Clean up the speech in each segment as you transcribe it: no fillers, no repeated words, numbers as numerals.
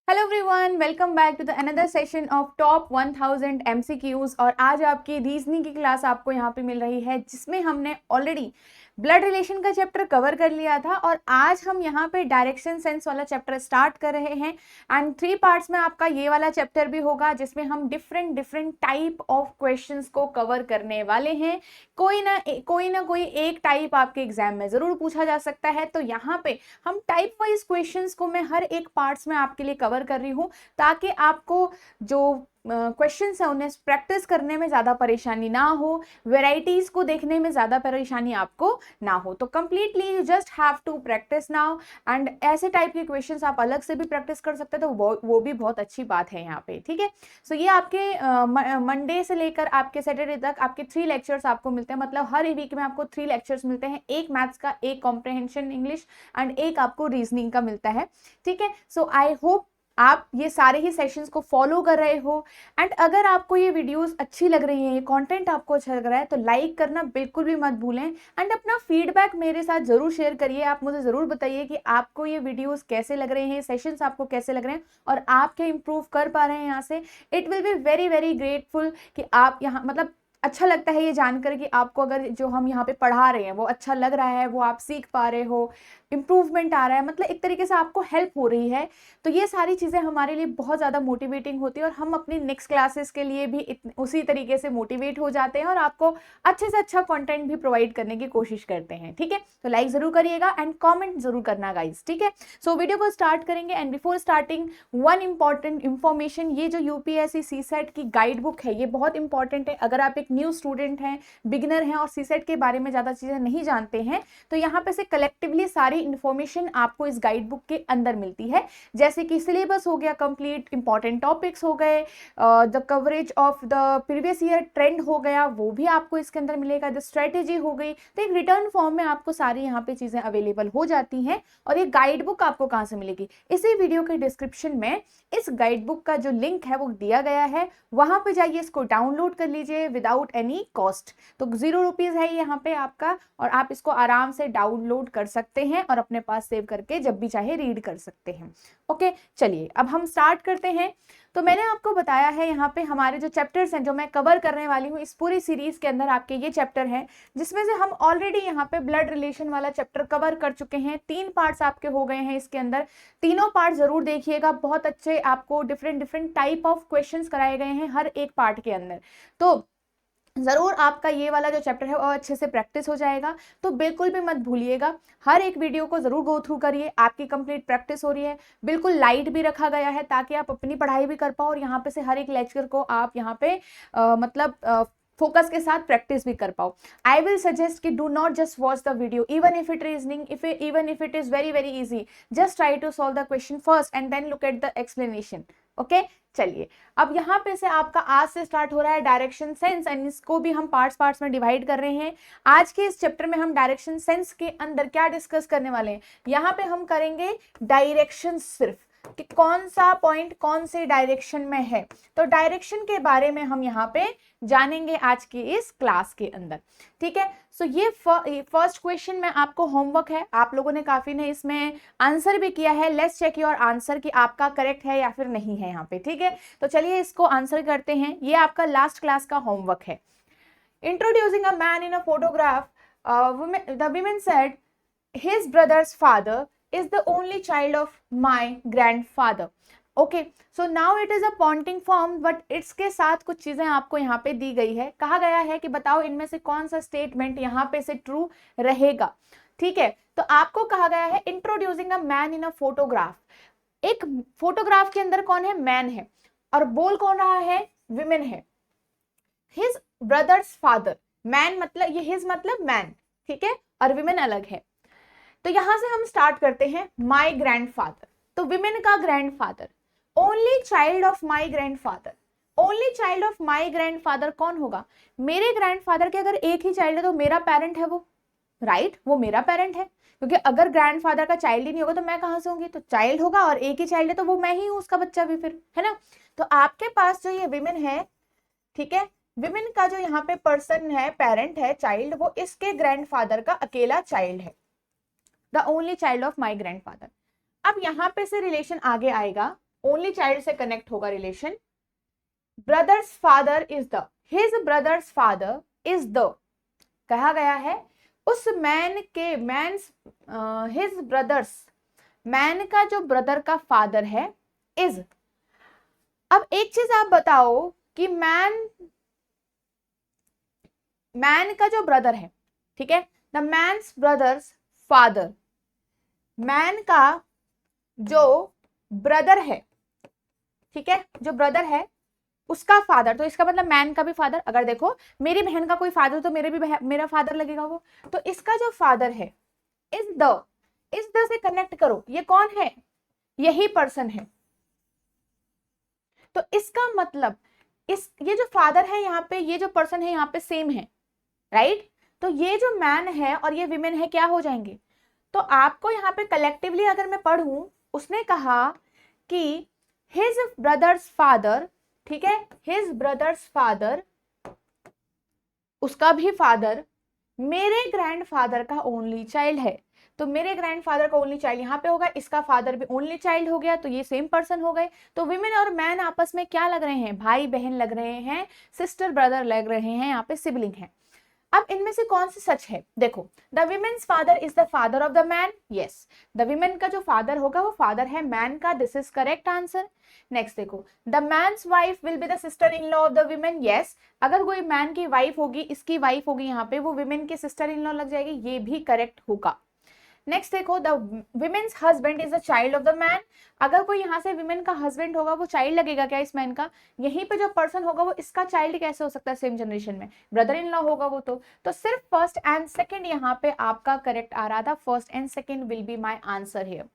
Hello everyone, welcome back to the another session of top 1000 MCQs. और आज आपकी reasoning की क्लास आपको यहाँ पे मिल रही है, जिसमें हमने ऑलरेडी ब्लड रिलेशन का चैप्टर कवर कर लिया था और आज हम यहाँ पे डायरेक्शन सेंस वाला चैप्टर स्टार्ट कर रहे हैं। एंड 3 पार्ट्स में आपका ये वाला चैप्टर भी होगा, जिसमें हम different different type of questions को कवर करने वाले हैं। कोई ना कोई एक टाइप आपके एग्जाम में जरूर पूछा जा सकता है, तो यहाँ पे हम टाइप वाइज क्वेश्चंस को मैं हर एक पार्ट्स में आपके लिए कवर कर रही हूँ, ताकि आपको जो क्वेश्चंस है उन्हें प्रैक्टिस करने में ज़्यादा परेशानी ना हो, वेराइटीज़ को देखने में ज़्यादा परेशानी आपको ना हो। तो completely you just have to practice now. And ऐसे टाइप के क्वेश्चंस आप अलग से भी प्रैक्टिस कर सकते हैं, तो वो भी बहुत अच्छी बात है यहाँ पे। ठीक है, सो ये आपके मंडे से लेकर आपके सैटरडे तक आपके 3 लेक्चर्स आपको मिलते हैं। मतलब हर वीक में आपको 3 लेक्चर्स मिलते हैं, एक मैथ्स का, एक कॉम्प्रहेंशन इंग्लिश एंड एक आपको रीजनिंग का मिलता है। ठीक है, सो आई होप आप ये सारे ही सेशंस को फॉलो कर रहे हो। एंड अगर आपको ये वीडियोस अच्छी लग रही है, ये कंटेंट आपको अच्छा लग रहा है, तो लाइक करना बिल्कुल भी मत भूलें। एंड अपना फीडबैक मेरे साथ जरूर शेयर करिए। आप मुझे जरूर बताइए कि आपको ये वीडियोस कैसे लग रहे हैं, सेशंस आपको कैसे लग रहे हैं और आप क्या इंप्रूव कर पा रहे हैं यहाँ से। It will be very very grateful कि आप यहाँ मतलब अच्छा लगता है ये जानकर कि आपको अगर जो हम यहाँ पे पढ़ा रहे हैं वो अच्छा लग रहा है, वो आप सीख पा रहे हो, इम्प्रूवमेंट आ रहा है, मतलब एक तरीके से आपको हेल्प हो रही है। तो ये सारी चीज़ें हमारे लिए बहुत ज़्यादा मोटिवेटिंग होती है और हम अपनी नेक्स्ट क्लासेस के लिए भी उसी तरीके से मोटिवेट हो जाते हैं और आपको अच्छे से अच्छा कंटेंट भी प्रोवाइड करने की कोशिश करते हैं। ठीक है, तो लाइक ज़रूर करिएगा एंड कॉमेंट ज़रूर करना गाइज। ठीक है, सो वीडियो को स्टार्ट करेंगे। And before starting one important information, ये जो यूपीएससी सीसेट की गाइड बुक है ये बहुत इंपॉर्टेंट है। अगर आप एक न्यू स्टूडेंट हैं, बिगिनर हैं और सीसेट के बारे में ज़्यादा चीज़ें नहीं जानते हैं, तो यहाँ पे से कलेक्टिवली सारी इंफॉर्मेशन आपको इस गाइड बुक के अंदर मिलती है। जैसे कि सिलेबस हो गया कंप्लीट, इंपॉर्टेंट टॉपिक्स हो गए, the coverage of the previous year trend हो गया, वो भी आपको इसके अंदर मिलेगा, द स्ट्रेटेजी हो गई। तो एक रिटर्न फॉर्म में आपको सारी यहाँ पे चीज़ें अवेलेबल हो जाती हैं। और ये गाइड बुक आपको कहाँ से मिलेगी? इसी वीडियो के डिस्क्रिप्शन में इस गाइड बुक का जो लिंक है वो दिया गया है, वहां पे जाइए, इसको डाउनलोड कर लीजिए विदाउट एनी कॉस्ट। तो 0 रुपीज है यहाँ पे आपका, और आप इसको आराम से डाउनलोड कर सकते हैं और अपने पास सेव करके जब भी चाहे रीड कर सकते हैं। ओके, चलिए अब हम स्टार्ट करते हैं। तो मैंने आपको बताया है यहाँ पे हमारे जो चैप्टर्स हैं जो मैं कवर करने वाली हूँ इस पूरी सीरीज के अंदर, आपके ये चैप्टर हैं जिसमें से हम ऑलरेडी यहाँ पे ब्लड रिलेशन वाला चैप्टर कवर कर चुके हैं। 3 पार्ट्स आपके हो गए हैं इसके अंदर। तीनों पार्ट जरूर देखिएगा, बहुत अच्छे आपको different different type of questions कराए गए हैं हर एक पार्ट के अंदर। तो जरूर आपका ये वाला जो चैप्टर है वो अच्छे से प्रैक्टिस हो जाएगा। तो बिल्कुल भी मत भूलिएगा, हर एक वीडियो को जरूर गो थ्रू करिए। आपकी कंप्लीट प्रैक्टिस हो रही है, बिल्कुल लाइट भी रखा गया है ताकि आप अपनी पढ़ाई भी कर पाओ और यहाँ पे से हर एक लेक्चर को आप यहाँ पे फोकस के साथ प्रैक्टिस भी कर पाओ। आई विल सजेस्ट कि do not just watch the video, even if it reasoning, even if it is very very easy, just try to solve the question first and then look at the explanation. Okay, चलिए अब यहाँ पे से आपका आज से start हो रहा है डायरेक्शन सेंस, एंड इसको भी हम पार्ट्स में डिवाइड कर रहे हैं। आज के इस चैप्टर में हम डायरेक्शन सेंस के अंदर क्या डिस्कस करने वाले हैं, यहाँ पे हम करेंगे डायरेक्शन, सिर्फ कि कौन सा पॉइंट कौन से डायरेक्शन में है। तो डायरेक्शन के बारे में हम यहाँ पे जानेंगे आज की इस क्लास के अंदर। ठीक है, सो ये फर्स्ट क्वेश्चन में आपको होमवर्क है, आप लोगों ने काफी ने इसमें आंसर भी किया है। लेट्स चेक योर आंसर कि आपका करेक्ट है या फिर नहीं है यहाँ पे। ठीक है, तो चलिए इसको आंसर करते हैं। ये आपका लास्ट क्लास का होमवर्क है। Introducing a man in a photograph, the women said his brother's father is the only child of my grandfather. Okay, so now it is a pointing form, but इसके साथ कुछ चीजें आपको यहाँ पे दी गई है। कहा गया है कि बताओ इनमें से कौन सा स्टेटमेंट यहाँ पे से ट्रू रहेगा। ठीक है, तो आपको कहा गया है introducing a man in a photograph. एक फोटोग्राफ के अंदर कौन है? मैन है, और बोल कौन रहा है? विमेन है। हिज ब्रदर्स फादर, मैन मतलब ये हिज मतलब मैन, ठीक है, और विमेन अलग है। तो यहां से हम स्टार्ट करते हैं। माई ग्रैंडफादर, तो विमेन का grandfather, only child of my grandfather. Only child of my grandfather कौन होगा? मेरे ग्रैंडफादर के अगर एक ही चाइल्ड है तो मेरा पेरेंट है वो, राइट, वो मेरा पेरेंट है, क्योंकि अगर ग्रैंडफादर का चाइल्ड ही नहीं होगा तो मैं कहां से होंगी? तो चाइल्ड होगा, और एक ही चाइल्ड है तो वो मैं ही हूं उसका बच्चा भी फिर, है ना। तो आपके पास जो ये विमेन है, ठीक है, विमेन का जो यहाँ पे पर्सन है, पेरेंट है, चाइल्ड, वो इसके ग्रैंडफादर का अकेला चाइल्ड है, the only child of my grandfather. अब यहाँ पे से रिलेशन आगे आएगा, ओनली चाइल्ड से कनेक्ट होगा relation. Brothers father is the, his brothers father is the, कहा गया है उस मैन के, मैन्स, हिज ब्रदर्स, मैन का जो ब्रदर का फादर है इज। अब एक चीज आप बताओ कि मैन का जो ब्रदर है, ठीक है, the man's brother's father, man का जो ब्रदर है, ठीक है, जो ब्रदर है उसका फादर, तो इसका मतलब मैन का भी फादर। अगर देखो मेरी बहन का कोई फादर तो मेरा फादर लगेगा वो, तो इसका जो फादर है इज द, इज द से कनेक्ट करो, ये कौन है, यही पर्सन है। तो इसका मतलब ये जो फादर है यहाँ पे, ये जो पर्सन है यहाँ पे सेम है, राइट। तो ये जो मैन है और ये विमेन है क्या हो जाएंगे। तो आपको यहाँ पे कलेक्टिवली अगर मैं पढ़ूं, उसने कहा कि हिज ब्रदर्स फादर, ठीक है, हिज ब्रदर्स फादर, उसका भी फादर मेरे ग्रैंडफादर का ओनली चाइल्ड है। तो मेरे ग्रैंडफादर का ओनली चाइल्ड यहाँ पे होगा, इसका फादर भी ओनली चाइल्ड हो गया, तो ये सेम पर्सन हो गए। तो विमेन और मैन आपस में क्या लग रहे हैं, भाई बहन लग रहे हैं, सिस्टर ब्रदर लग रहे हैं, यहाँ पे सिबलिंग है। अब इनमें से कौन सी सच है, देखो, the women's father is the father of the man, yes, the women का जो फादर होगा वो फादर है मैन का, this is correct answer. Next देखो, the man's wife will be the sister in law of the women, yes, अगर कोई man की वाइफ होगी, इसकी वाइफ होगी यहाँ पे, वो विमेन की सिस्टर इन लॉ लग जाएगी, ये भी करेक्ट होगा। नेक्स्ट देखो, the women's husband is the child of the man, अगर कोई यहाँ से विमेन का हस्बैंड होगा वो चाइल्ड लगेगा क्या इस मैन का, यहीं पे जो पर्सन होगा वो इसका चाइल्ड कैसे हो सकता है सेम जनरेशन में, ब्रदर इन लॉ होगा वो। तो सिर्फ फर्स्ट एंड सेकंड यहाँ पे आपका करेक्ट आ रहा था, first and second will be my answer here,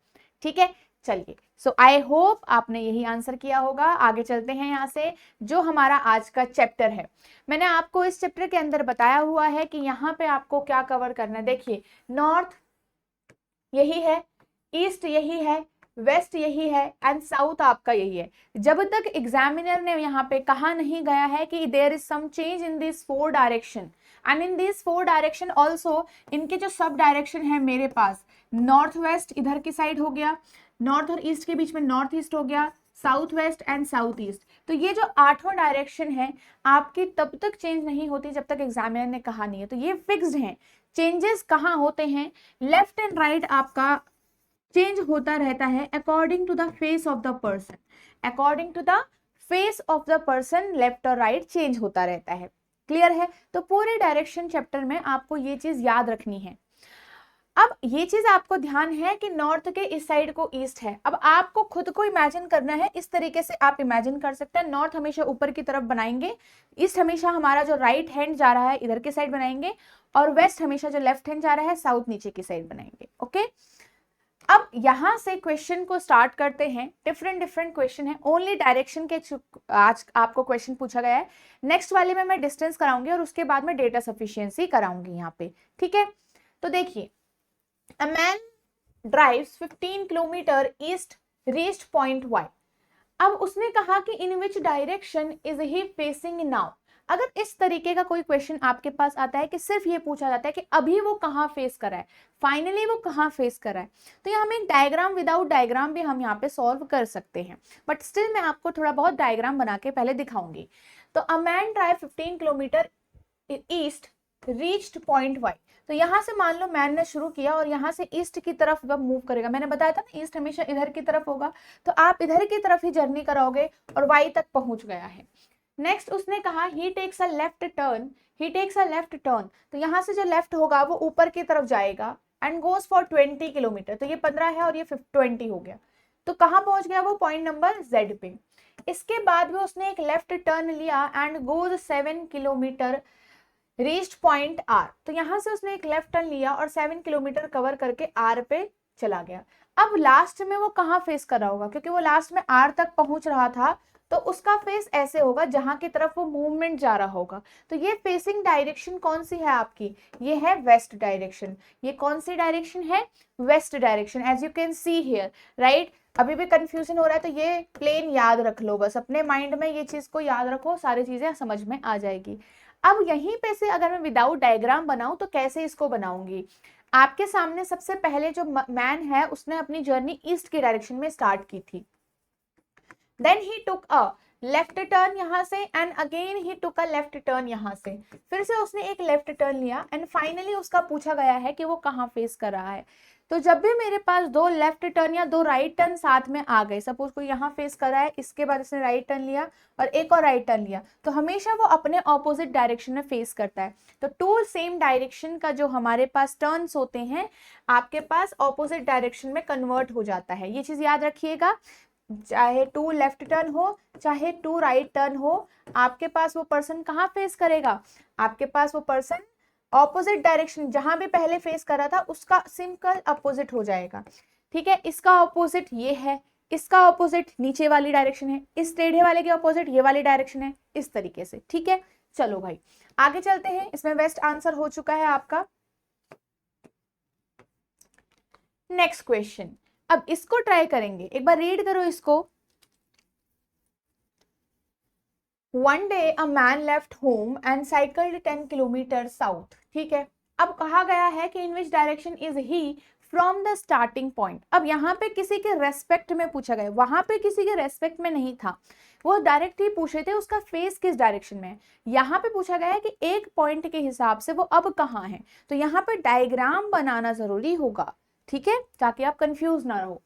ठीक है। चलिए, सो आई होप आपने यही आंसर किया होगा। आगे चलते हैं यहाँ से, जो हमारा आज का चैप्टर है, मैंने आपको इस चैप्टर के अंदर बताया हुआ है कि यहाँ पे आपको क्या कवर करना है। देखिए, नॉर्थ यही है, ईस्ट यही है, वेस्ट यही है एंड साउथ आपका यही है। जब तक एग्जामिनर ने यहाँ पे कहा नहीं गया है कि there is some change in this 4 direction and in this 4 direction also, इनके जो सब डायरेक्शन है मेरे पास, नॉर्थ वेस्ट इधर की साइड हो गया, नॉर्थ और ईस्ट के बीच में नॉर्थ ईस्ट हो गया, south west and south east. तो ये जो 8वां डायरेक्शन है आपकी तब तक चेंज नहीं होती जब तक एग्जामिनर ने कहा नहीं है, तो ये फिक्स्ड है। चेंजेस कहाँ होते हैं, लेफ्ट एंड राइट आपका चेंज होता रहता है according to the face of the person, according to the face of the person left और राइट चेंज होता रहता है। क्लियर है। तो पूरे डायरेक्शन चैप्टर में आपको ये चीज याद रखनी है। अब ये चीज आपको ध्यान है कि नॉर्थ के इस साइड को ईस्ट है, अब आपको खुद को इमेजिन करना है, इस तरीके से आप इमेजिन कर सकते हैं, नॉर्थ हमेशा ऊपर की तरफ बनाएंगे, ईस्ट हमेशा हमारा जो राइट हैंड जा रहा है इधर की साइड बनाएंगे, और वेस्ट हमेशा जो लेफ्ट हैंड जा रहा है साउथ नीचे की साइड बनाएंगे। ओके, अब यहां से क्वेश्चन को स्टार्ट करते हैं। डिफरेंट क्वेश्चन है, ओनली डायरेक्शन के आज आपको क्वेश्चन पूछा गया है। नेक्स्ट वाले में मैं डिस्टेंस कराऊंगी और उसके बाद में डेटा सफिशिएंसी कराऊंगी यहाँ पे, ठीक है। तो देखिए, A man drives 15 kilometre east reached point Y. अब उसने कहा कि in which direction is he facing now. अगर इस तरीके का कोई क्वेश्चन आपके पास आता है कि सिर्फ ये पूछा जाता है कि अभी वो कहाँ फेस कर रहा है, फाइनली वो कहाँ फेस कर रहा है, तो यहाँ हम एक डायग्राम, विदाउट डायग्राम भी हम यहाँ पे सॉल्व कर सकते हैं, बट स्टिल मैं आपको थोड़ा बहुत डायग्राम बना के पहले दिखाऊंगी। तो a man drive 15 kilometre east reached point Y. तो यहां से मान लो मैन ने शुरू किया और यहां से ईस्ट की तरफ वह मूव करेगा, मैंने बताया था ना ईस्ट हमेशा इधर की तरफ होगा, तो आप इधर की तरफ ही जर्नी कराओगे और वाई तक पहुंच गया है। नेक्स्ट उसने कहा he takes a left turn, he takes a left turn, तो यहां से जो लेफ्ट होगा वो ऊपर की तरफ जाएगा एंड गोज फॉर 20 किलोमीटर, तो ये 15 है और ये 20 हो गया, तो कहां पहुंच गया वो, पॉइंट नंबर Z पे। इसके बाद में उसने एक लेफ्ट टर्न लिया and goes 7 kilometre reached point R, तो यहां से उसने एक लेफ्ट टर्न लिया और 7 किलोमीटर कवर करके R पे चला गया। अब लास्ट में वो कहां फेस कर रहा होगा, क्योंकि वो लास्ट में R तक पहुंच रहा था, तो उसका फेस ऐसे होगा जहां की तरफ वो मूवमेंट जा रहा होगा। तो ये फेसिंग डायरेक्शन कौन सी है आपकी, ये है वेस्ट डायरेक्शन। ये कौन सी डायरेक्शन है, west direction, as you can see here, right. अभी भी कंफ्यूजन हो रहा है तो ये प्लेन याद रख लो, बस अपने माइंड में ये चीज को याद रखो, सारी चीजें समझ में आ जाएगी। अब यहीं पे से अगर मैं विदाउट डायग्राम बनाऊं तो कैसे इसको बनाऊंगी, आपके सामने सबसे पहले जो मैन है उसने अपनी जर्नी ईस्ट की डायरेक्शन में स्टार्ट की थी, then he took a left turn यहाँ से and again he took a left turn यहाँ से, फिर से उसने एक लेफ्ट टर्न लिया एंड फाइनली उसका पूछा गया है कि वो कहाँ फेस कर रहा है। तो जब भी मेरे पास दो लेफ्ट टर्न या दो राइट टर्न साथ में आ गए, सपोज कोई यहाँ फेस कर रहा है, इसके बाद इसने राइट टर्न लिया और एक और राइट टर्न लिया, तो हमेशा वो अपने ऑपोजिट डायरेक्शन में फेस करता है। तो टू सेम डायरेक्शन का जो हमारे पास टर्न्स होते हैं आपके पास ऑपोजिट डायरेक्शन में कन्वर्ट हो जाता है, ये चीज याद रखिएगा। चाहे टू लेफ्ट टर्न हो चाहे टू राइट टर्न हो, आपके पास वो पर्सन कहाँ फेस करेगा, आपके पास वो पर्सन ऑपोजिट डायरेक्शन जहां भी पहले फेस कर रहा था उसका सिंपल अपोजिट हो जाएगा। ठीक है, इसका ऑपोजिट ये है, इसका ऑपोजिट नीचे वाली डायरेक्शन है, इस टेढ़े वाले के ऑपोजिट ये वाली डायरेक्शन है, इस तरीके से। ठीक है, चलो भाई आगे चलते हैं। इसमें वेस्ट आंसर हो चुका है आपका। नेक्स्ट क्वेश्चन, अब इसको ट्राई करेंगे, एक बार रीड करो इसको। One day a man left home and cycled 10 kilometers south. ठीक है, अब कहा गया है कि in which direction is he from the starting point। अब यहाँ पे किसी के रेस्पेक्ट में पूछा गया, वहां पे किसी के रेस्पेक्ट में नहीं था, वो डायरेक्ट ही पूछे थे उसका फेस किस डायरेक्शन में है। यहाँ पे पूछा गया है कि एक पॉइंट के हिसाब से वो अब कहाँ है, तो यहाँ पे डायग्राम बनाना जरूरी होगा। ठीक है, ताकि आप कंफ्यूज ना रहो।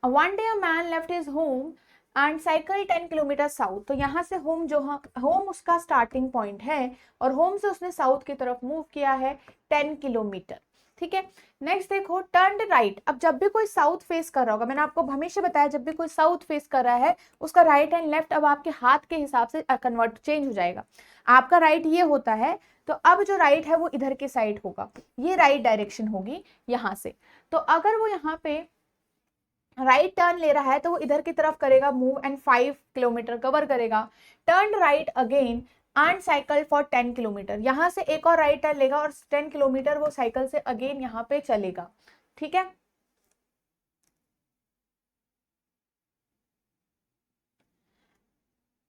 One day a man left his home and cycle 10 kilometre south, तो यहाँ से होम जो होम उसका स्टार्टिंग पॉइंट है और होम से उसने साउथ की तरफ मूव किया है 10 किलोमीटर। ठीक है, नेक्स्ट देखो टर्न राइट। अब जब भी कोई साउथ फेस कर रहा होगा, मैंने आपको हमेशा बताया जब भी कोई साउथ फेस कर रहा है उसका राइट एंड लेफ्ट अब आपके हाथ के हिसाब से कन्वर्ट चेंज हो जाएगा। आपका राइट ये होता है तो अब जो राइट है वो इधर के साइड होगा, ये राइट डायरेक्शन होगी यहाँ से। तो अगर वो यहाँ पे राइट टर्न ले रहा है तो वो इधर की तरफ करेगा मूव एंड 5 किलोमीटर कवर करेगा। Turn right again and cycle for 10 kilometre, यहाँ से एक और राइट टर्न लेगा और 10 किलोमीटर वो साइकिल से अगेन यहाँ पे चलेगा। ठीक है,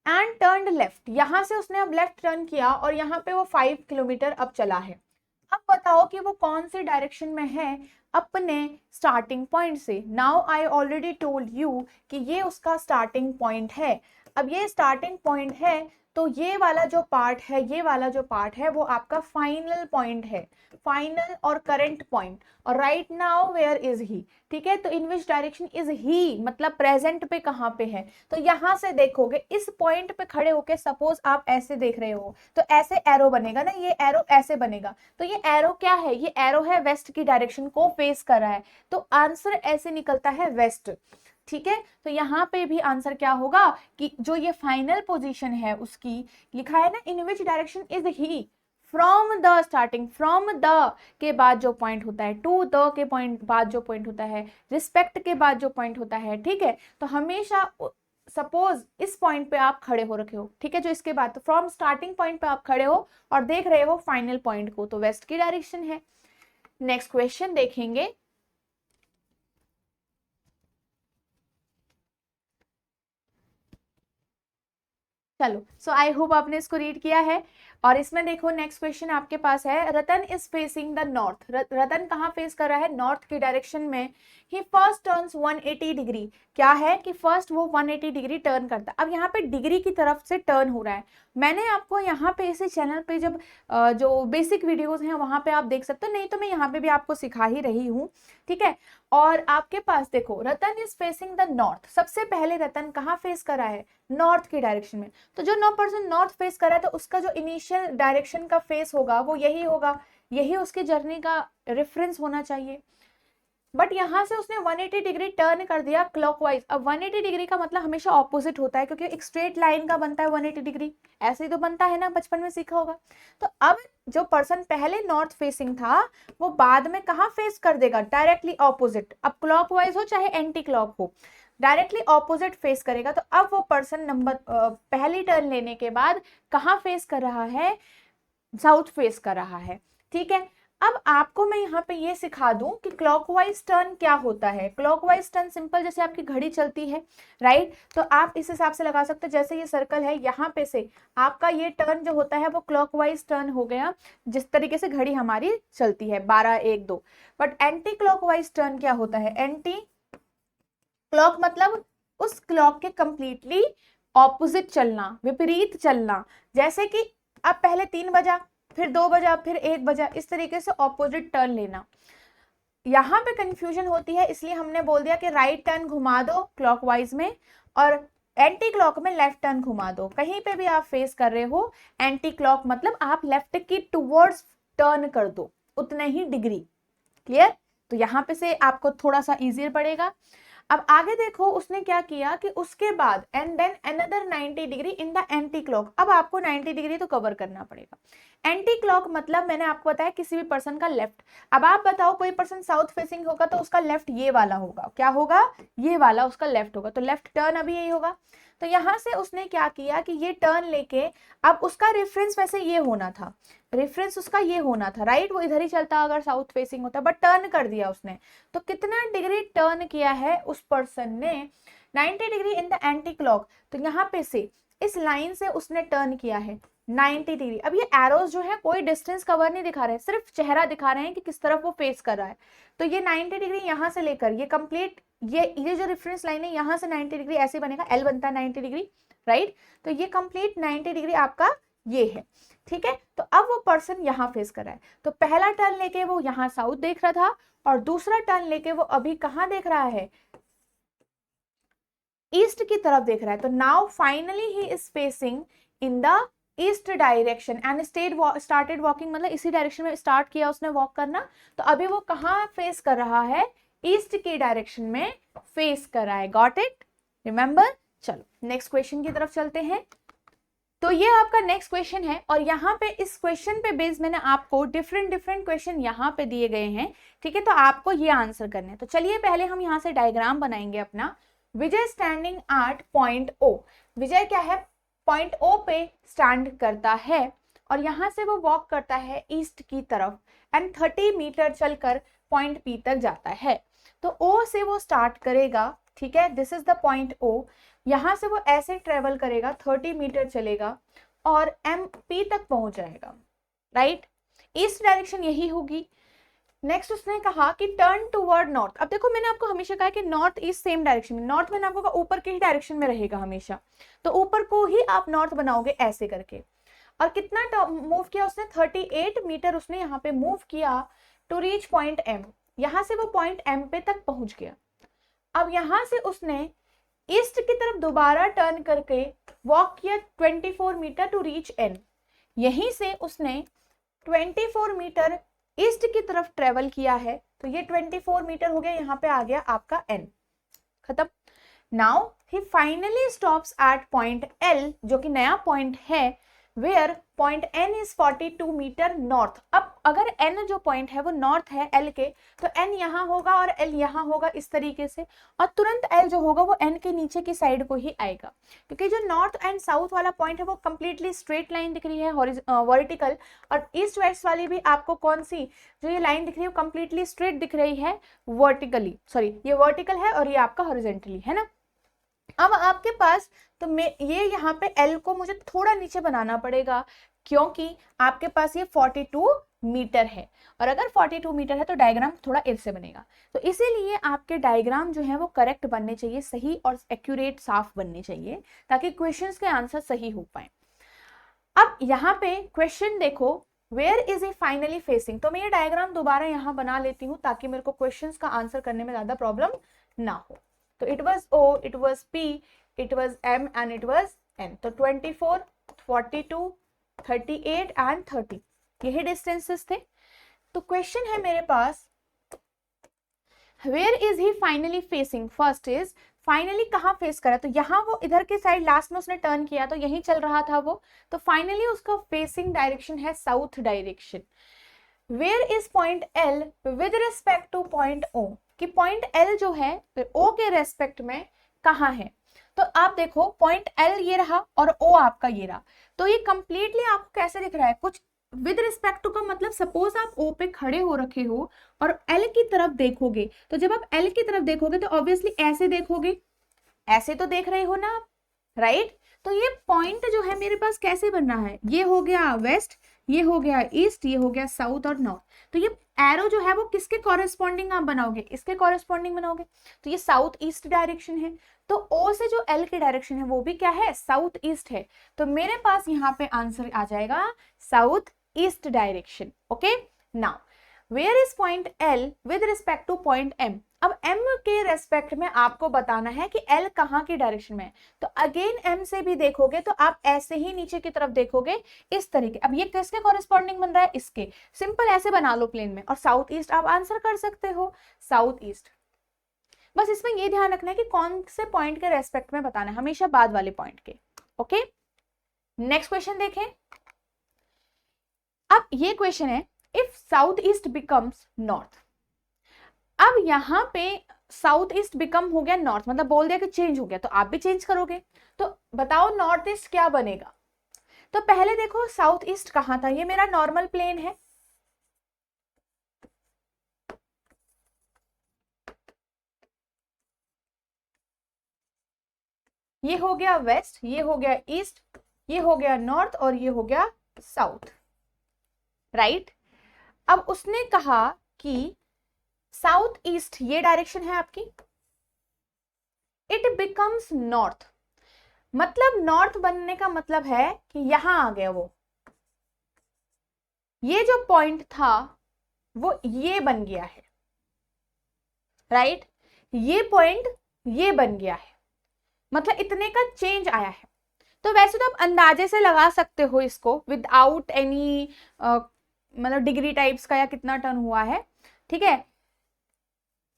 एंड टर्न लेफ्ट, यहाँ से उसने अब लेफ्ट टर्न किया और यहाँ पे वो 5 किलोमीटर अब चला है। अब बताओ कि वो कौन सी डायरेक्शन में है अपने स्टार्टिंग पॉइंट से। Now I already told you कि ये उसका स्टार्टिंग पॉइंट है। अब ये स्टार्टिंग पॉइंट है तो ये वाला जो पार्ट है, ये वाला जो पार्ट है वो आपका फाइनल पॉइंट है, फाइनल और करंट पॉइंट। और right now where is he, ठीक है, तो इन विच डायरेक्शन इज ही मतलब प्रेजेंट पे कहाँ पे है। तो यहां से देखोगे इस पॉइंट पे खड़े होके सपोज आप ऐसे देख रहे हो तो ऐसे एरो बनेगा ना, ये एरो ऐसे बनेगा, तो ये एरो क्या है, ये एरो है वेस्ट की डायरेक्शन को फेस कर रहा है, तो आंसर ऐसे निकलता है वेस्ट। ठीक है, तो यहाँ पे भी आंसर क्या होगा कि जो ये फाइनल पोजीशन है उसकी लिखा है ना in which direction is he, from the starting, from the के बाद जो पॉइंट होता है, टू द के पॉइंट बाद जो पॉइंट होता है, रिस्पेक्ट के बाद जो पॉइंट होता है। ठीक है, तो हमेशा सपोज इस पॉइंट पे आप खड़े हो रखे हो, ठीक है, जो इसके बाद तो फ्रॉम स्टार्टिंग पॉइंट पे आप खड़े हो और देख रहे हो फाइनल पॉइंट को, तो वेस्ट की डायरेक्शन है। नेक्स्ट क्वेश्चन देखेंगे। चलो, सो आई होप आपने इसको रीड किया है। और इसमें देखो नेक्स्ट क्वेश्चन आपके पास है, रतन इज फेसिंग द नॉर्थ। रतन कहाँ फेस कर रहा है, नॉर्थ की डायरेक्शन में। ही फर्स्ट टर्न्स 180 डिग्री, क्या है कि फर्स्ट वो 180 डिग्री टर्न करता है। अब यहाँ पे डिग्री की तरफ से टर्न हो रहा है। मैंने आपको यहाँ पे इसे चैनल पे जब जो बेसिक वीडियोस हैं वहां पे आप देख सकते हो, नहीं तो मैं यहाँ पे भी आपको सिखा ही रही हूँ। ठीक है, और आपके पास देखो रतन इज फेसिंग द नॉर्थ, सबसे पहले रतन कहाँ फेस कर रहा है, नॉर्थ की डायरेक्शन में। तो जो पर्सन नॉर्थ फेस कर रहा है तो उसका जो इनिशियल डायरेक्शन का फेस होगा वो यही होगा, यही उसकी जर्नी का रेफरेंस होना चाहिए। बट यहाँ से उसने 180 डिग्री टर्न कर दिया क्लॉकवाइज। अब 180 डिग्री का मतलब हमेशा ऑपोजिट होता है क्योंकि एक स्ट्रेट लाइन का बनता है 180 डिग्री, ऐसे ही तो बनता है ना, बचपन में सीखा होगा। तो अब जो पर्सन पहले नॉर्थ फेसिंग था वो बाद में कहाँ फेस कर देगा, डायरेक्टली ऑपोजिट। अब क्लॉकवाइज हो चाहे एंटी क्लॉक हो, डायरेक्टली ऑपोजिट फेस करेगा। तो अब वो पर्सन पहली टर्न लेने के बाद कहाँ फेस कर रहा है, साउथ फेस कर रहा है। ठीक है, अब आपको मैं यहाँ पे ये सिखा दूं कि क्लॉकवाइज टर्न क्या होता है। क्लॉकवाइज टर्न सिंपल, जैसे आपकी घड़ी चलती है राइट, तो आप इस हिसाब से लगा सकते हो, जैसे ये सर्कल है यहाँ पे से आपका ये टर्न जो होता है वो क्लॉकवाइज टर्न हो गया, जिस तरीके से घड़ी हमारी चलती है 12 1 2। बट एंटी क्लॉकवाइज टर्न क्या होता है, एंटी क्लॉक मतलब उस क्लॉक के कंप्लीटली ऑपोजिट चलना, विपरीत चलना। जैसे कि अब पहले 3 बजा, फिर 2 बजा, फिर 1 बजा, इस तरीके से ऑपोजिट टर्न लेना। यहाँ पे कंफ्यूजन होती है, इसलिए हमने बोल दिया कि राइट टर्न घुमा दो क्लॉकवाइज में और एंटी क्लॉक में लेफ्ट टर्न घुमा दो। कहीं पे भी आप फेस कर रहे हो एंटी क्लॉक मतलब आप लेफ्ट की टुवर्ड्स टर्न कर दो उतने ही डिग्री। क्लियर? तो यहाँ पे से आपको थोड़ा सा इजियर पड़ेगा। अब आगे देखो उसने क्या किया कि उसके बाद and then another 90 degree in the anti clock. अब आपको 90 डिग्री तो कवर करना पड़ेगा। एंटी क्लॉक मतलब मैंने आपको बताया किसी भी पर्सन का लेफ्ट। अब आप बताओ कोई पर्सन साउथ फेसिंग होगा तो उसका लेफ्ट ये वाला होगा, क्या होगा? ये वाला उसका लेफ्ट होगा, तो लेफ्ट टर्न अभी यही होगा। तो यहां से उसने क्या किया कि ये टर्न लेके, अब उसका रेफरेंस वैसे ये होना था, रेफरेंस उसका ये होना था, राइट? वो इधर ही चलता अगर साउथ फेसिंग होता, बट टर्न कर दिया उसने। तो कितना डिग्री टर्न किया है उस पर्सन ने? 90 degree in the anti clock. तो यहाँ पे से इस लाइन से उसने टर्न किया है 90 डिग्री। अब ये एरोज जो है कोई डिस्टेंस कवर नहीं दिखा रहे हैं, सिर्फ चेहरा दिखा रहे हैं कि किस तरफ वो फेस कर रहा है। तो ये 90 डिग्री यहाँ से लेकर ये कंप्लीट ये जो रेफरेंस लाइन है यहाँ से 90 डिग्री ऐसे बनेगा, एल बनता है 90 डिग्री, राइट? तो ये कंप्लीट 90 डिग्री आपका ये है, ठीक है? तो अब वो पर्सन यहाँ फेस कर रहा है। तो पहला टर्न लेके वो यहाँ साउथ देख रहा था और दूसरा टर्न लेके वो अभी कहाँ देख रहा है? ईस्ट की तरफ देख रहा है। तो now finally he is facing in the east direction and started walking, मतलब इसी डायरेक्शन में स्टार्ट किया उसने वॉक करना। तो अभी वो कहाँ फेस कर रहा है? ईस्ट की डायरेक्शन में फेस कर रहा है। Got it? रिमेंबर? चलो नेक्स्ट क्वेश्चन की तरफ चलते हैं। तो ये आपका नेक्स्ट क्वेश्चन है और यहाँ पे इस क्वेश्चन पे बेस मैंने आपको डिफरेंट क्वेश्चन यहाँ पे दिए गए हैं, ठीक है? तो आपको ये आंसर करने हैं। तो चलिए पहले हम यहाँ से डायग्राम बनाएंगे अपना। विजय स्टैंडिंग एट पॉइंट ओ। विजय क्या है? पॉइंट ओ पे स्टैंड करता है और यहाँ से वो वॉक करता है ईस्ट की तरफ एंड 30 मीटर चलकर पॉइंट पी तक जाता है। तो ओ से वो स्टार्ट करेगा, ठीक है? This is the point O. यहां से वो ऐसे ट्रेवल करेगा, 30 मीटर चलेगा और एम पी तक पहुंच जाएगा, राइट? ईस्ट डायरेक्शन यही होगी। नेक्स्ट उसने कहा कि टर्न टूवर्ड नॉर्थ। अब देखो मैंने आपको हमेशा कहा कि नॉर्थ ईस्ट सेम डायरेक्शन में, नॉर्थ मैंने आपको कहा ऊपर के ही डायरेक्शन में रहेगा हमेशा, तो ऊपर को ही आप नॉर्थ बनाओगे ऐसे करके। और कितना मूव किया उसने? 38 मीटर उसने यहाँ पे मूव किया टू रीच पॉइंट एम। यहां से वो पॉइंट एम पे तक पहुंच गया। अब यहां से उसने ईस्ट की तरफ दोबारा टर्न करके वॉक किया 24 मीटर टू रीच एन। यहीं से उसने 24 मीटर ईस्ट की तरफ ट्रेवल किया है, तो ये 24 मीटर हो गया, यहाँ पे आ गया आपका एन। खत्म। Now he finally stops at point L, जो कि नया पॉइंट है, where point N is 42 metre north. अब अगर एन जो पॉइंट है वो नॉर्थ है एल के, तो एन यहाँ होगा और एल यहाँ होगा इस तरीके से, और तुरंत एल जो होगा वो एन के नीचे की साइड को ही आएगा, क्योंकि जो नॉर्थ एंड साउथ वाला पॉइंट है वो कंप्लीटली स्ट्रेट लाइन दिख रही है वर्टिकल, और ईस्ट वेस्ट वाली भी आपको कौन सी जो ये लाइन दिख रही है वो कंप्लीटली स्ट्रेट दिख रही है वर्टिकली, सॉरी ये वर्टिकल है और ये आपका हॉरिजॉन्टली है ना। अब आपके पास तो ये यहाँ पे L को मुझे थोड़ा नीचे बनाना पड़ेगा, क्योंकि आपके पास ये 42 मीटर है, और अगर 42 मीटर है तो डायग्राम थोड़ा इर से बनेगा। तो इसीलिए आपके डायग्राम जो है वो करेक्ट बनने चाहिए, सही और एक्यूरेट साफ बनने चाहिए, ताकि क्वेश्चंस के आंसर सही हो पाए। अब यहाँ पे क्वेश्चन देखो, where is A finally facing. तो मैं ये डायग्राम दोबारा यहाँ बना लेती हूँ ताकि मेरे को क्वेश्चंस का आंसर करने में ज्यादा प्रॉब्लम ना हो। तो it was O, it was P, it was M and it was N. तो 24, 42, 38 and 30 यही डिस्टेंसेस थे। तो क्वेश्चन है मेरे पास, where is he finally facing? First is finally कहाँ फेस करा, तो यहाँ वो इधर के साइड लास्ट में उसने टर्न किया तो यहीं चल रहा था वो, तो फाइनली उसका फेसिंग डायरेक्शन है south direction. Where is point L with respect to point O, कि पॉइंट एल जो है ओ के रेस्पेक्ट में कहाँ है। तो आप देखो पॉइंट एल ये रहा और ओ आपका ये रहा, तो ये कंप्लीटली आपको कैसे दिख रहा है? कुछ विद रिस्पेक्ट टू का मतलब सपोज आप ओ पे खड़े हो रखे हो और एल की तरफ देखोगे, तो जब आप एल की तरफ देखोगे तो ऑब्वियसली ऐसे देखोगे, ऐसे तो देख रहे हो ना आप, राइट? तो ये पॉइंट जो है मेरे पास कैसे बन रहा है, ये हो गया वेस्ट, ये हो गया ईस्ट, ये हो गया साउथ और नॉर्थ। तो ये एरो जो है वो किसके कॉरेस्पॉन्डिंग आप बनाओगे, इसके कॉरेस्पॉन्डिंग बनाओगे। तो ये साउथ ईस्ट डायरेक्शन है, तो ओ से जो एल की डायरेक्शन है वो भी क्या है, साउथ ईस्ट है। तो मेरे पास यहाँ पे आंसर आ जाएगा south east direction. Okay, now where is point L with respect to point M. अब एम के रेस्पेक्ट में आपको बताना है कि एल कहाँ की डायरेक्शन में है। तो अगेन एम से भी देखोगे तो आप ऐसे ही नीचे की तरफ देखोगे इस तरीके। अब ये किसके कॉरेस्पॉन्डिंग बन रहा है, इसके। सिंपल ऐसे बना लो प्लेन में, और साउथ ईस्ट आप आंसर कर सकते हो, साउथ ईस्ट। बस इसमें ये ध्यान रखना है कि कौन से पॉइंट के रेस्पेक्ट में बताना है, हमेशा बाद वाले पॉइंट के। ओके, नेक्स्ट क्वेश्चन देखें। अब ये क्वेश्चन है, if south east becomes north. अब यहां पे साउथ ईस्ट बिकम हो गया नॉर्थ, मतलब बोल दिया कि चेंज हो गया, तो आप भी चेंज करोगे। तो बताओ नॉर्थ ईस्ट क्या बनेगा। तो पहले देखो साउथ ईस्ट कहां था, ये मेरा नॉर्मल प्लेन है, ये हो गया वेस्ट, ये हो गया ईस्ट, ये हो गया नॉर्थ और ये हो गया साउथ, राइट। अब उसने कहा कि साउथ ईस्ट ये डायरेक्शन है आपकी, इट बिकम्स नॉर्थ। मतलब नॉर्थ बनने का मतलब है कि यहां आ गया वो, ये जो पॉइंट था वो ये बन गया है, राइट। ये पॉइंट ये बन गया है, मतलब इतने का चेंज आया है। तो वैसे तो आप अंदाजे से लगा सकते हो इसको विदाउट एनी मतलब डिग्री टाइप्स का या कितना टर्न हुआ है, ठीक है।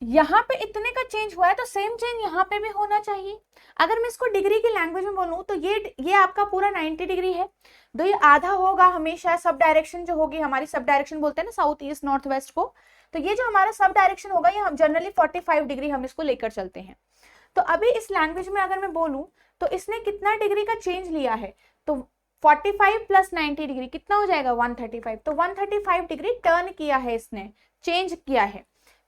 यहाँ पे इतने का चेंज हुआ है तो सेम चेंज यहाँ पे भी होना चाहिए। अगर मैं इसको डिग्री की लैंग्वेज में बोलूँ तो ये आपका पूरा 90 डिग्री है, तो ये आधा होगा हमेशा। सब डायरेक्शन जो होगी हमारी, सब डायरेक्शन बोलते हैं ना साउथ ईस्ट नॉर्थ वेस्ट को, तो ये जो हमारा सब डायरेक्शन होगा ये हम जनरली 45 डिग्री हम इसको लेकर चलते हैं। तो अभी इस लैंग्वेज में अगर मैं बोलूं तो इसने कितना डिग्री का चेंज लिया है, तो 45 प्लस 90 डिग्री कितना हो जाएगा 135। तो 135 डिग्री टर्न किया है इसने, चेंज किया है।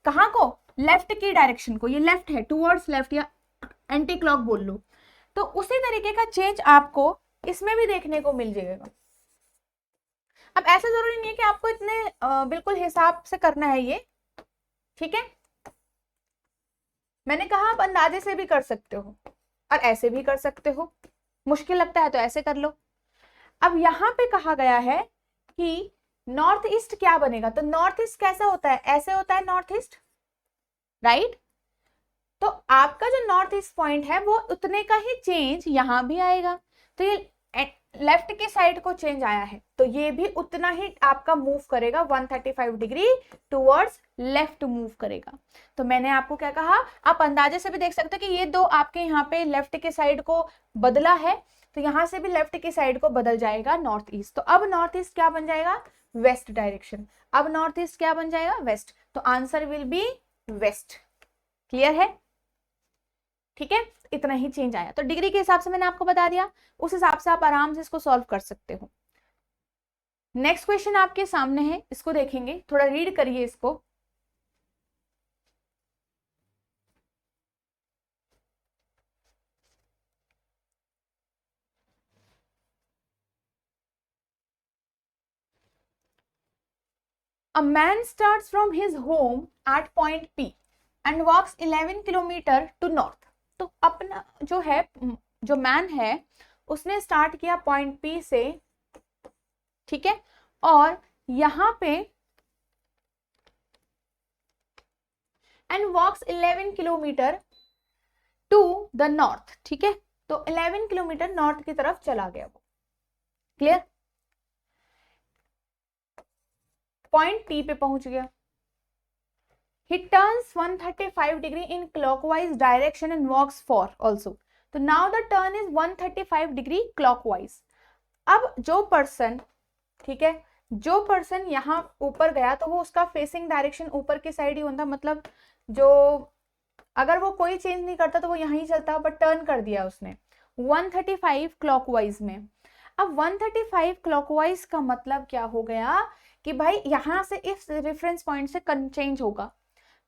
कहाँ को, लेफ्ट की डायरेक्शन को, ये लेफ्ट है, टूवर्ड्स लेफ्ट या एंटी क्लॉक बोल लो। तो उसी तरीके का चेंज आपको इसमें भी देखने को मिल जाएगा। अब ऐसा जरूरी नहीं है कि आपको इतने बिल्कुल हिसाब से करना है ये, ठीक है। मैंने कहा आप अंदाजे से भी कर सकते हो और ऐसे भी कर सकते हो, मुश्किल लगता है तो ऐसे कर लो। अब यहां पे कहा गया है कि नॉर्थ ईस्ट क्या बनेगा, तो नॉर्थ ईस्ट कैसा होता है, ऐसे होता है नॉर्थ ईस्ट, राइट। तो आपका जो नॉर्थ ईस्ट पॉइंट है वो उतने का ही चेंज यहां भी आएगा। तो ये लेफ्ट की साइड को चेंज आया है तो ये भी उतना ही आपका मूव करेगा, 135 डिग्री टुवर्ड्स लेफ्ट मूव करेगा। तो मैंने आपको क्या कहा, आप अंदाजे से भी देख सकते हो कि ये दो आपके यहाँ पे लेफ्ट के साइड को बदला है, तो यहां से भी लेफ्ट की साइड को बदल जाएगा नॉर्थ ईस्ट। तो अब नॉर्थ ईस्ट क्या बन जाएगा, वेस्ट डायरेक्शन। अब नॉर्थ ईस्ट क्या बन जाएगा, वेस्ट। तो answer will be west. Clear है, ठीक है। इतना ही चेंज आया, तो डिग्री के हिसाब से मैंने आपको बता दिया, उस हिसाब से आप आराम से इसको सॉल्व कर सकते हो। नेक्स्ट क्वेश्चन आपके सामने है, इसको देखेंगे, थोड़ा रीड करिए इसको। A man starts from his home at point P and walks 11 kilometre to north। तो अपना जो है, जो मैन है उसने स्टार्ट किया पॉइंट P से, ठीक है, और यहां पे and walks 11 kilometre to the north, ठीक है। तो 11 किलोमीटर नॉर्थ की तरफ चला गया वो। क्लियर, पॉइंट P पे पहुंच गया। He turns 135 degree in clockwise direction and walks for also। तो now the turn is 135 degree clockwise। अब जो पर्सन, ठीक है, जो पर्सन यहाँ ऊपर गया तो वो उसका फेसिंग डायरेक्शन ऊपर की साइड ही होता, मतलब जो अगर वो कोई चेंज नहीं करता तो वो यहीं चलता, बट टर्न कर दिया उसने 135 क्लॉकवाइज में। अब 135 क्लॉकवाइज का मतलब क्या हो गया कि भाई यहां से इस रेफरेंस पॉइंट से चेंज होगा।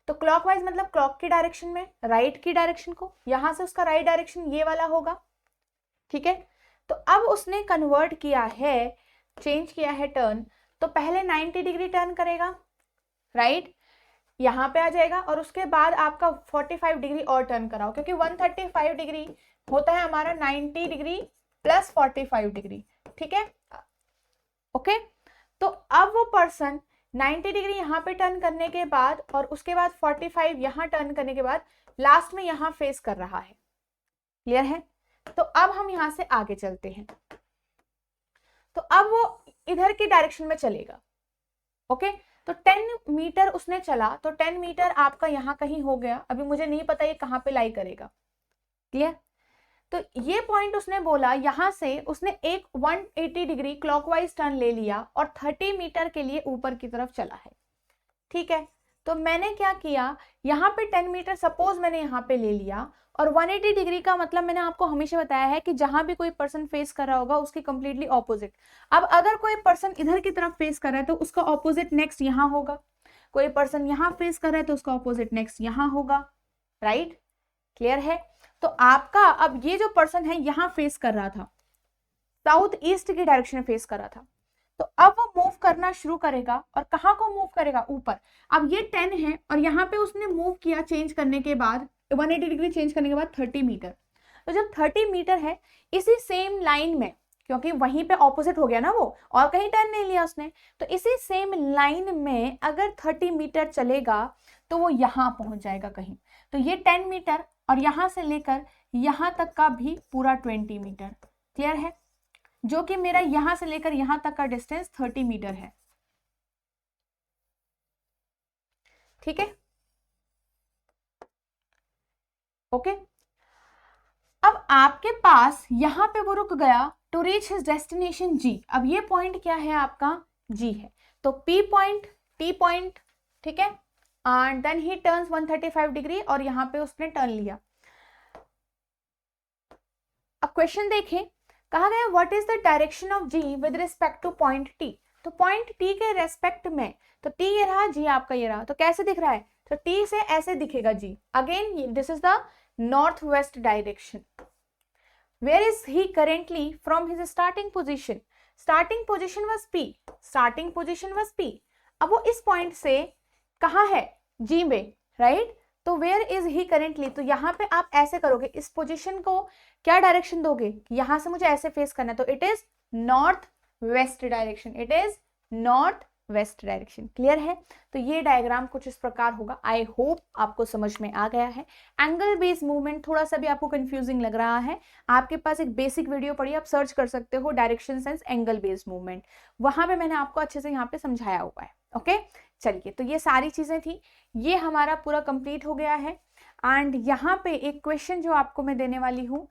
तो क्लॉकवाइज मतलब क्लॉक की डायरेक्शन में, राइट की डायरेक्शन को, यहां से उसका राइट डायरेक्शन ये वाला होगा, ठीक है। तो अब उसने कन्वर्ट किया है चेंज किया है टर्न, तो पहले 90 डिग्री टर्न करेगा, राइट, यहाँ पे आ जाएगा, और उसके बाद आपका 45 डिग्री और टर्न कराओ, क्योंकि 135 डिग्री होता है हमारा 90 डिग्री प्लस 45 डिग्री, ठीक है, ओके। तो अब वो पर्सन 90 डिग्री यहाँ पे टर्न करने के बाद और उसके बाद 45 यहाँ टर्न करने के बाद लास्ट में यहाँ फेस कर रहा है, क्लियर है। तो अब हम यहाँ से आगे चलते हैं, तो अब वो इधर की डायरेक्शन में चलेगा, ओके। तो 10 मीटर उसने चला, तो 10 मीटर आपका यहाँ कहीं हो गया, अभी मुझे नहीं पता ये कहाँ पे लाई करेगा, क्लियर। तो ये पॉइंट उसने बोला, यहां से उसने एक 180 डिग्री क्लॉकवाइज टर्न ले लिया और 30 मीटर के लिए ऊपर की तरफ चला है, ठीक है। तो मैंने क्या किया, यहाँ पे 10 मीटर सपोज मैंने यहाँ पे ले लिया, और 180 डिग्री का मतलब मैंने आपको हमेशा बताया है कि जहां भी कोई पर्सन फेस कर रहा होगा उसकी कंप्लीटली ऑपोजिट। अब अगर कोई पर्सन इधर की तरफ फेस कर रहा है तो उसका ऑपोजिट नेक्स्ट यहाँ होगा, कोई पर्सन यहाँ फेस कर रहा है तो उसका ऑपोजिट नेक्स्ट यहाँ होगा, राइट, क्लियर है। तो आपका अब ये जो पर्सन है यहाँ फेस कर रहा था, साउथ ईस्ट की डायरेक्शन में फेस कर रहा था, तो अब वो मूव करना शुरू करेगा, और कहाँ को मूव करेगा, ऊपर। अब ये 10 है और यहाँ पे उसने मूव किया चेंज करने के बाद, 180 डिग्री चेंज करने के बाद 30 मीटर। तो जब 30 मीटर है, इसी सेम लाइन में, क्योंकि वहीं पे ऑपोजिट हो गया ना वो, और कहीं टर्न नहीं लिया उसने, तो इसी सेम लाइन में अगर 30 मीटर चलेगा तो वो यहाँ पहुंच जाएगा कहीं। तो ये 10 मीटर और यहां से लेकर यहां तक का भी पूरा 20 मीटर, क्लियर है, जो कि मेरा यहां से लेकर यहां तक का डिस्टेंस 30 मीटर है, ठीक है, ओके। अब आपके पास यहां पे वो रुक गया टू रीच हिज डेस्टिनेशन जी। अब ये पॉइंट क्या है आपका, जी है, तो पी पॉइंट, टी पॉइंट, ठीक है, and then he turns 135 degree और यहाँ पे उसने टर्न लिया। अब क्वेश्चन देखें, कहा गया what is the direction of G with respect to point T. तो पॉइंट टी के रेस्पेक्ट में, तो टी ये रहा, जी आपका ये रहा, तो कैसे दिख रहा है, तो टी से ऐसे दिखेगा जी, again this is the north west direction. Where is he currently from his starting position, starting position was P, starting position was P. अब वो इस पॉइंट से कहाँ है, जी में, राइट। तो वेयर इज ही करेंटली, तो यहाँ पे आप ऐसे करोगे, इस पोजीशन को क्या डायरेक्शन दोगे, यहां से मुझे ऐसे फेस करना है, तो it is north west direction, it is north west direction, clear है। तो ये डायग्राम कुछ इस प्रकार होगा। आई होप आपको समझ में आ गया है। एंगल बेस्ड मूवमेंट थोड़ा सा भी आपको कंफ्यूजिंग लग रहा है, आपके पास एक बेसिक वीडियो पड़ी, आप सर्च कर सकते हो direction sense angle based movement, वहां पे मैंने आपको अच्छे से यहाँ पे समझाया हुआ है, ओके। चलिए, तो ये सारी चीजें थी, ये हमारा पूरा कंप्लीट हो गया है। एंड यहाँ पे एक क्वेश्चन जो आपको मैं देने वाली हूँ,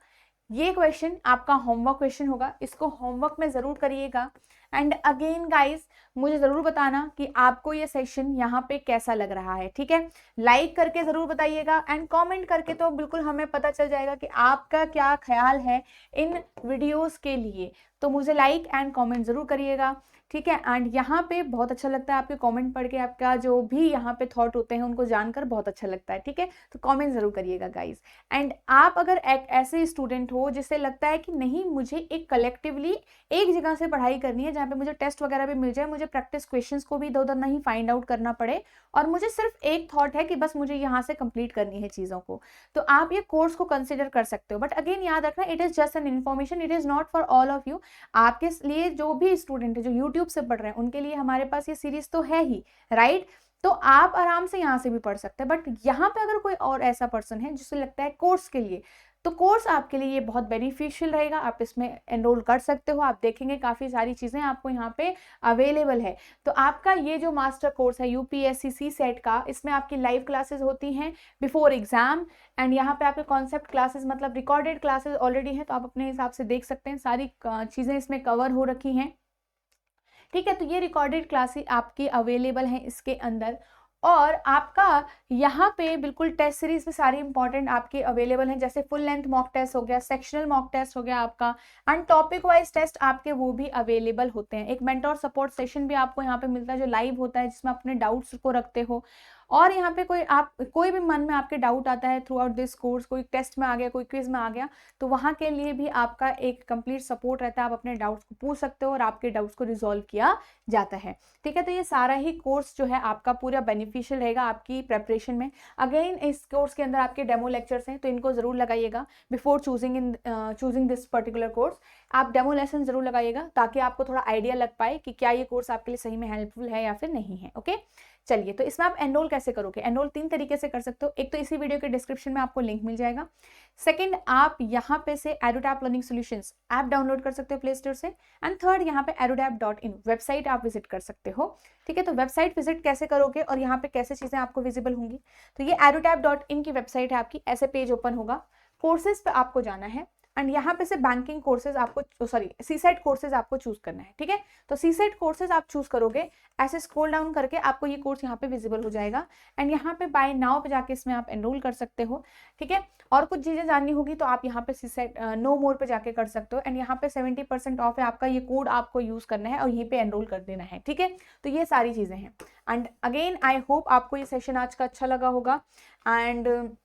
ये क्वेश्चन आपका होमवर्क क्वेश्चन होगा, इसको होमवर्क में जरूर करिएगा। एंड अगेन गाइस, मुझे जरूर बताना कि आपको ये सेशन यहाँ पे कैसा लग रहा है, ठीक है। लाइक करके जरूर बताइएगा, एंड कमेंट करके तो बिल्कुल हमें पता चल जाएगा कि आपका क्या ख्याल है इन वीडियोस के लिए, तो मुझे लाइक एंड कमेंट जरूर करिएगा, ठीक है। एंड यहाँ पे बहुत अच्छा लगता है आपके कमेंट पढ़ के, आपका जो भी यहाँ पे थॉट होते हैं उनको जानकर बहुत अच्छा लगता है, ठीक है। तो कमेंट जरूर करिएगा गाइस। एंड आप अगर एक ऐसे स्टूडेंट हो जिससे लगता है कि नहीं, मुझे एक कलेक्टिवली एक जगह से पढ़ाई करनी है जहाँ पे मुझे टेस्ट वगैरह भी मिल जाए, मुझे प्रैक्टिस क्वेश्चंस को भी इधर उधर नहीं फाइंड आउट करना पड़े, और मुझे सिर्फ एक थॉट है कि बस मुझे यहाँ से कंप्लीट करनी है चीज़ों को, तो आप ये कोर्स को कंसिडर कर सकते हो। बट अगेन याद रखना, it is just an information, it is not for all of you. आपके लिए जो भी स्टूडेंट है जो यूट्यूब से पढ़ रहे हैं उनके लिए हमारे पास ये सीरीज तो है ही, राइट। तो आप आराम से यहाँ से भी पढ़ सकते हैं। बट यहाँ पे अगर कोई और ऐसा पर्सन है जिसे लगता है कोर्स के लिए, तो कोर्स आपके लिए ये बहुत बेनिफिशियल रहेगा, आप इसमें एनरोल कर सकते हो। आप देखेंगे काफ़ी सारी चीज़ें आपको यहाँ पे अवेलेबल है। तो आपका ये जो मास्टर कोर्स है यूपीएससी सी सेट का, इसमें आपकी लाइव क्लासेस होती हैं बिफोर एग्जाम, एंड यहाँ पे आपके कॉन्सेप्ट क्लासेस मतलब रिकॉर्डेड क्लासेस ऑलरेडी हैं, तो आप अपने हिसाब से देख सकते हैं, सारी चीज़ें इसमें कवर हो रखी हैं, ठीक है। तो ये रिकॉर्डेड क्लासेस आपकी अवेलेबल हैं इसके अंदर, और आपका यहाँ पे बिल्कुल टेस्ट सीरीज में सारी इंपॉर्टेंट आपके अवेलेबल हैं, जैसे फुल लेंथ मॉक टेस्ट हो गया, सेक्शनल मॉक टेस्ट हो गया आपका, एंड टॉपिक वाइज टेस्ट आपके वो भी अवेलेबल होते हैं। एक मेंटोर सपोर्ट सेशन भी आपको यहाँ पे मिलता है जो लाइव होता है, जिसमें अपने डाउट्स को रखते हो, और यहाँ पे कोई भी मन में आपके डाउट आता है थ्रू आउट दिस कोर्स, कोई टेस्ट में आ गया, कोई क्विज में आ गया, तो वहाँ के लिए भी आपका एक कंप्लीट सपोर्ट रहता है। आप अपने डाउट्स को पूछ सकते हो और आपके डाउट्स को रिजॉल्व किया जाता है। ठीक है, तो ये सारा ही कोर्स जो है आपका पूरा बेनिफिशियल रहेगा आपकी प्रेपरेशन में। अगेन इस कोर्स के अंदर आपके डेमो लेक्चर्स हैं, तो इनको जरूर लगाइएगा before choosing this particular course. आप डेमो लेसन जरूर लगाइएगा ताकि आपको थोड़ा आइडिया लग पाए कि क्या ये कोर्स आपके लिए सही में हेल्पफुल है या फिर नहीं है। ओके, चलिए, तो इसमें आप एनरोल कैसे करोगे? एनरोल 3 तरीके से कर सकते हो। एक तो इसी वीडियो के डिस्क्रिप्शन में आपको लिंक मिल जाएगा। सेकंड, आप यहाँ पे से एडुटैप लर्निंग सॉल्यूशंस ऐप डाउनलोड कर सकते हो प्ले स्टोर से। एंड थर्ड, यहाँ पे edutap.in वेबसाइट आप विजिट कर सकते हो। ठीक है, तो वेबसाइट विजिट कैसे करोगे और यहाँ पे कैसे चीजें आपको विजिबल होंगी? तो ये edutap.in की वेबसाइट है आपकी, ऐसे पेज ओपन होगा, कोर्सेज पे आपको जाना है एंड यहाँ पे से बैंकिंग कोर्सेज आपको सीसेट कोर्सेज आपको चूज करना है। ठीक है, तो सीसेट कोर्सेज आप चूज करोगे, ऐसे स्क्रॉल डाउन करके आपको ये कोर्स यहाँ पे विजिबल हो जाएगा एंड यहाँ पे बाय नाउ पे जाके इसमें आप एनरोल कर सकते हो। ठीक है, और कुछ चीजें जाननी होगी तो आप यहाँ पे सीसेट नो मोर पे जाके कर सकते हो एंड यहाँ पे 70% ऑफ है आपका, ये कोड आपको यूज करना है और यहीं पे एनरोल कर देना है। ठीक है, तो ये सारी चीजें हैं एंड अगेन आई होप आपको ये सेशन आज का अच्छा लगा होगा and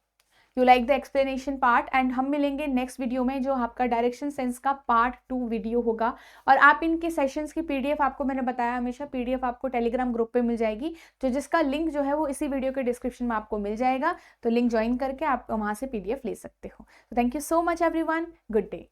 you like the explanation part. And हम मिलेंगे नेक्स्ट वीडियो में जो आपका डायरेक्शन सेंस का पार्ट 2 वीडियो होगा। और आप इनके सेशंस की पीडीएफ, आपको मैंने बताया हमेशा पीडीएफ आपको टेलीग्राम ग्रुप पे मिल जाएगी, तो जिसका लिंक जो है वो इसी वीडियो के डिस्क्रिप्शन में आपको मिल जाएगा। तो लिंक ज्वाइन करके आप वहाँ से पीडीएफ ले सकते हो। Thank you so much everyone, good day.